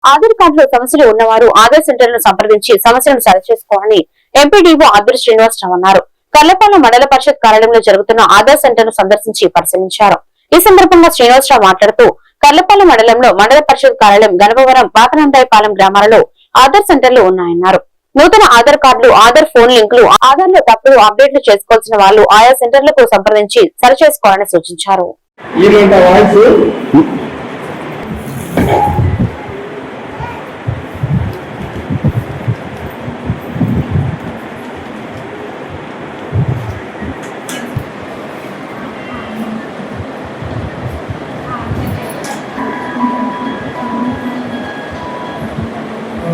ఆధార్ కార్డులో సమస్యలు ఉన్నవారు ఆధార్ సెంటర్లను సంప్రదించి సమస్యలను సరిచేసుకోవాలని ఎంపీడీఓ అద్దురు శ్రీనివాసరావు అన్నారు. కర్లపాలెం మండల పరిషత్ కార్యాలయంలో జరుగుతున్న ఆధార్ సెంటర్ ను సందర్శించి పరిశీలించారు. ఈ సందర్భంగా శ్రీనివాసరావు మాట్లాడుతూ కర్లపాలెం మండలంలో మండల పరిషత్ కార్యాలయం, గణపవరం, పాతనందాయపాలెం గ్రామాలలో ఆధార్ సెంటర్లు ఉన్నాయన్నారు. నూతన ఆధార్ కార్డులు, ఆధార్ ఫోన్ లింకులు, ఆధార్ లో తప్పులు అప్డేట్లు చేసుకోవాల్సిన వాళ్ళు ఆయా సెంటర్లకు సంప్రదించి సరిచేసుకోవాలని సూచించారు.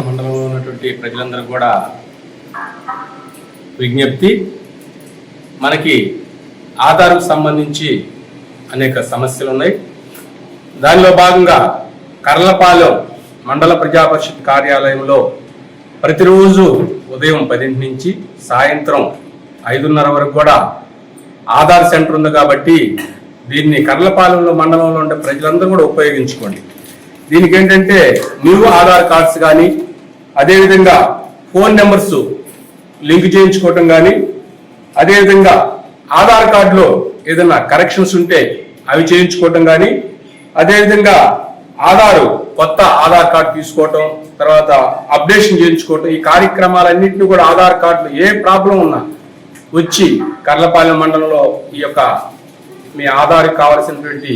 మండలంలో ఉన్నటువంటి ప్రజలందరూ కూడా విజ్ఞప్తి, మనకి ఆధార్కు సంబంధించి అనేక సమస్యలు ఉన్నాయి. దానిలో భాగంగా కర్లపాలెం మండల ప్రజాపరిషత్ కార్యాలయంలో ప్రతిరోజు ఉదయం 10 నుంచి సాయంత్రం 5:30 వరకు కూడా ఆధార్ సెంటర్ ఉంది. కాబట్టి దీన్ని కర్లపాలెంలో మండలంలో ఉండే ప్రజలందరూ కూడా ఉపయోగించుకోండి. దీనికి ఏంటంటే న్యూ ఆధార్ కార్డ్స్ కానీ, అదేవిధంగా ఫోన్ నెంబర్స్ లింక్ చేయించుకోవటం కానీ, అదేవిధంగా ఆధార్ కార్డులో ఏదైనా కరెక్షన్స్ ఉంటే అవి చేయించుకోవటం కానీ, అదేవిధంగా కొత్త ఆధార్ కార్డు తీసుకోవటం, తర్వాత అప్డేషన్ చేయించుకోవటం, ఈ కార్యక్రమాలన్నింటినీ కూడా ఆధార్ కార్డులు ఏ ప్రాబ్లం ఉన్నా వచ్చి కర్లపాలెం మండలంలో ఈ యొక్క మీ ఆధార్కి కావాల్సినటువంటి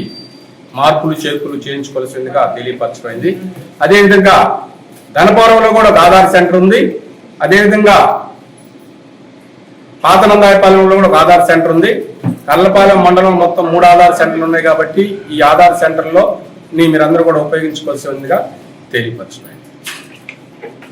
మార్పులు చేర్పులు చేయించుకోవాల్సిందిగా తెలియపరచబడింది. అదేవిధంగా గణపవరంలో కూడా ఒక ఆధార్ సెంటర్ ఉంది. అదేవిధంగా పాతనందాయపాలెంలో కూడా ఒక ఆధార్ సెంటర్ ఉంది. కర్లపాలెం మండలం మొత్తం 3 ఆధార్ సెంటర్లు ఉన్నాయి. కాబట్టి ఈ ఆధార్ సెంటర్లో మీరందరూ కూడా ఉపయోగించుకోవాల్సిందిగా తెలియపరచబడింది.